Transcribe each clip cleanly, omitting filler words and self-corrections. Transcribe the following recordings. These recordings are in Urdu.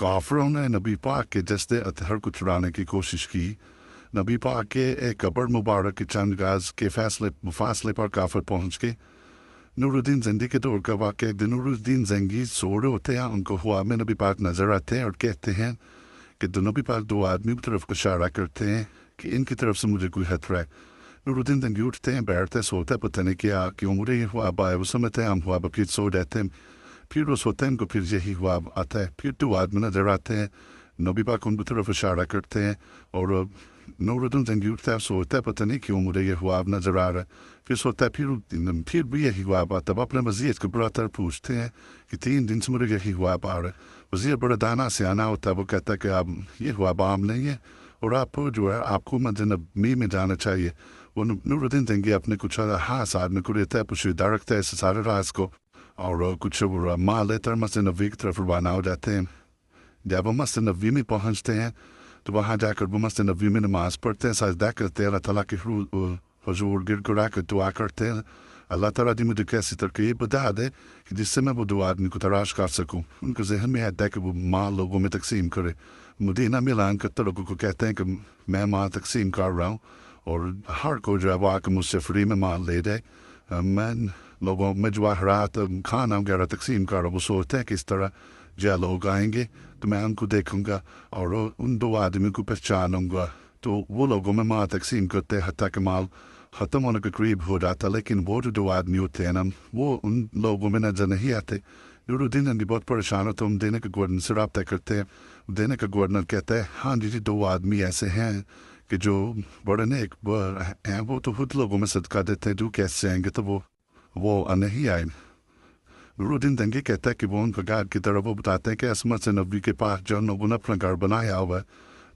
کافروں نے نبی پاک کے جسد اطہر کو چرانے کی کوشش کی. نبی پاک کے ایک قبر مبارک کے چند گز کے فاصلے پر کافر پہنچ گئے. نور الدین زنگی کے دور کا واقعہ. نور الدین زنگی سو رہے ہوتے ہیں, ان کو خواب میں نبی پاک نظر آتے ہیں اور کہتے ہیں کہ نبی پاک دو آدمی کی طرف اشارہ کرتے ہیں کہ ان کی طرف سے مجھے کوئی خطرہ ہے. نور الدین زنگی اٹھتے ہیں, بیٹھتے سوتے, پتہ نہیں کیا کیوں مجھے یہ خواب آیا. وہ سمجھتے ہیں ہم خواب پھر سو جاتے ہیں, پھر وہ سوتے ہیں, ان کو پھر یہی خواب آتا ہے. پھر دو آدمی نظر آتے ہیں, نبی پاک ان کی طرف اشارہ کرتے ہیں اور نور الدین زنگی اٹھتا ہے, سوتا ہے, پتہ نہیں کیوں مجھے یہ خواب نظر آ رہا ہے. پھر سوتا ہے, پھر بھی یہی خواب آتا ہے. اپنے وزیر کو براتر پوچھتے ہیں کہ 3 دن سے مجھے یہی خواب آ رہا ہے. وزیر بڑا دانا سے آنا ہوتا ہے, وہ کہتا ہے کہ آپ یہ خواب عام نہیں ہے اور آپ جو ہے آپ کو مدنبی میں جانا چاہیے. وہ نور الدین زنگی اپنے کچھ خاص آدمی کو لیتا ہے, پوشیدہ رکھتا ہے اس سارے راز کو اور کچھ مال لے کر مسجد نبوی کی طرف روانہ ہو جاتے ہیں. جب وہ مسجد نبوی میں پہنچتے ہیں تو وہاں جا کر وہ مسجد نبوی میں نماز پڑھتے ہیں, سجدہ کرتے ہیں, اللہ تعالیٰ کے حضور گر گرا کر دعا کرتے ہیں, اللہ تعالیٰ جی مجھے کیسی ترکیب بتا دے کہ جس سے میں وہ 2 آدمی کو تلاش کر سکوں. ان کے ذہن میں آتا ہے کہ وہ مال لوگوں میں تقسیم کرے. مدینہ میں اعلان کرتے لوگوں کو کہتے ہیں کہ میں مال تقسیم کر رہا ہوں اور ہر کوئی جو ہے وہ آ کے مجھ سے فری میں مال لے جائے. میں لوگوں میں جواہرات کھانا وغیرہ تقسیم کر رہا ہوں. وہ سوچتے ہیں کہ اس طرح جو لوگ آئیں گے تو میں ان کو دیکھوں گا اور ان 2 آدمی کو پہچانوں گا. تو وہ لوگوں میں مال تقسیم کرتے حتیٰ کہ مال ختم ہونے کے قریب ہو جاتا. لیکن وہ جو 2 آدمی ہوتے ہیں نا, وہ ان لوگوں میں نظر نہیں آتے. نور الدین زنگی بہت پریشان ہوتا ہے, ہم دینے کے گورنر سے رابطہ کرتے ہیں. دینے کا گورنر کہتا ہے ہاں جی 2 آدمی ایسے ہیں کہ جو بڑے نیک ہیں, وہ تو خود لوگوں میں صدقہ دیتے ہیں, جو کیسے آئیں گے تو وہ نہیں آئے. نور الدین زنگی کہتا ہے کہ وہ ان کا گائیڈ کی طرح وہ بتاتے ہیں کہ عصمت سے نبی کے پاس جو لوگوں نے اپنا گھر بنایا ہوا ہے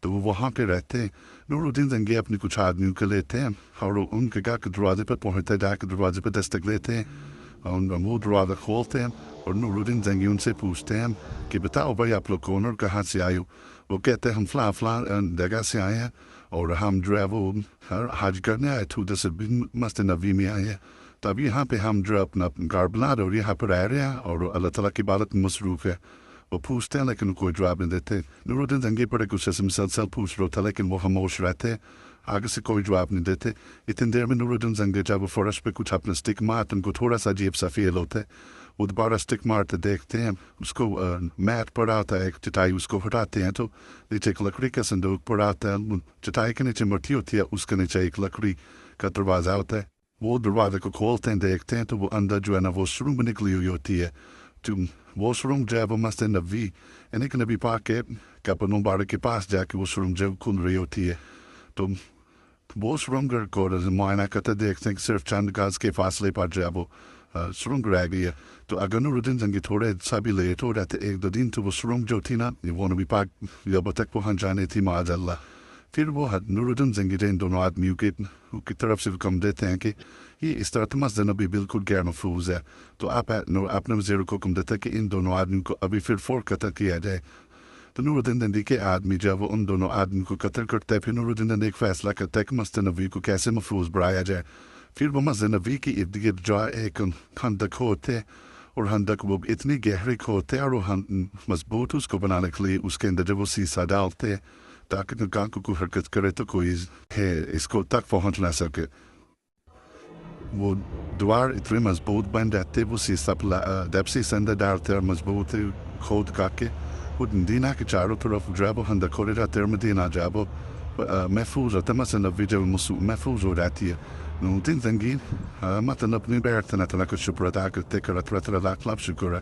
تو وہ وہاں پہ رہتے ہیں. نور الدین زنگی اپنی کچھ آدمیوں کے لیتے ہیں اور ان کے گھر کے دروازے پر پہنچتے, جا کے دروازے پہ دستک لیتے ہیں, وہ دروازہ کھولتے ہیں اور نور الدین زنگی ان سے پوچھتے ہیں کہ بتاؤ بھائی آپ لوگ کون اور کہاں سے آئے ہو. وہ کہتے ہیں ہم فلاں جگہ سے آئے ہیں اور ہم جو ہے وہ حج کرنے آئے تھے, جیسے مسجد نبوی میں آئے ہیں. تو اب یہاں پہ ہم جو اپنا گھر بنا رہے اور یہاں پہ رہ رہے ہیں اور اللہ تعالیٰ کی عبادت میں مصروف ہے. وہ پوچھتے ہیں لیکن کوئی جواب نہیں دیتے. نور الدین زنگی بڑے غصے سے مسلسل پوچھ رہا تھا لیکن وہ خاموش رہتے, آگے سے کوئی جواب نہیں دیتے. اتنی دیر میں نور الدین زنگی جب وہ فرش پہ کچھ اپنا اسٹک مارتے, ان کو تھوڑا سا عجیب سا فیل ہوتا ہے. وہ دوبارہ اسٹک مارتے دیکھتے ہیں اس کو میٹ پڑا ہوتا ہے, ایک چٹائی, اس کو ہٹاتے ہیں تو نیچے ایک لکڑی کا صندوق پڑا ہوتا ہے. چٹائی کے نیچے مٹی ہوتی ہے, اس کے نیچے ایک لکڑی کا دروازہ ہوتا ہے. وہ دروازے کو کھولتے ہیں, دیکھتے ہیں تو وہ اندر جو ہے نا وہ سرنگ نکلی ہوئی ہوتی ہے. تو وہ سرنگ جو ہے وہ مسجد نبوی یعنی کہ نبی پاک کے قبر مبارک کے پاس جا کے وہ سرنگ جو کھل رہی ہوتی ہے. تو وہ سرنگ کو معائنہ کرتے دیکھتے ہیں کہ صرف چند گز کے فاصلے پر جو ہے وہ سرنگ رہ گئی ہے. تو اگر نور الدین زنگی تھوڑے سا بھی لیٹ ہو جاتے 1-2 دن تو وہ سرنگ جو تھی نا وہ نبی پاک جب تک پہنچ جانے تھی معاذ اللہ. پھر وہ نور الدین زنگی ان دونوں آدمیوں کی طرف سے حکم دیتے ہیں کہ یہ اس طرح تو مسجد نبوی بالکل غیر محفوظ ہے. تو آپ اپنے وزیر کو حکم دیتے کہ ان دونوں آدمیوں کو ابھی پھر فور قتل کیا جائے. تو نور الدین زنگی کے آدمی جب وہ ان دونوں آدمیوں کو قتل کرتا ہے, پھر نور الدین زنگی ایک فیصلہ کرتا ہے کہ مسجد نبوی کو کیسے محفوظ بنایا جائے. پھر وہ مسجد نبوی کی ارد گرد جو ایک خندق کھودتے اور خندق وہ اتنی گہری کھودتے اور وہ مضبوط اس کو بنانے کے لیے اس کے اندر جب وہ سیسہ ڈالتے تاکہ نگاہ کو کوئی حرکت کرے تو کوئی اس کو تک پہنچ نہ سکے. وہ دوار اتنے مضبوط بن جاتے, وہ سیسہ جب سیسہ اندر ڈالتے اور مضبوط کھود کر کے وہ مدینہ کے چاروں طرف جو ہے وہ خندق کھودے جاتے اور مدینہ جو ہے وہ محفوظ ہوتا ہے. مسجد نبوی جب محفوظ ہو جاتی ہے. نور الدین زنگی مطلب اپنی بیٹھتے اللہ تعالیٰ کا شکر ادا کرتے کہ اللہ تعالیٰ لاکھ لاکھ شکر ہے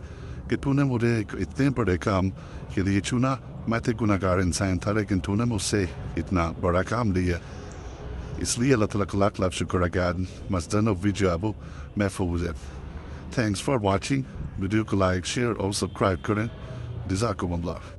کہ تو نے مجھے اتنے بڑے کام کے لیے چنا. میں تو گناہ گار انسان تھا لیکن تو نے مجھ سے اتنا بڑا کام لیا, اس لیے اللہ تعالیٰ کا لاکھ لاکھ شکر ہے کہ مسجد نبوی جو ہے وہ محفوظ ہے. Thanks for watching. ویڈیو کو لائک شیئر اور سبسکرائب کریں. جزاکم اللہ.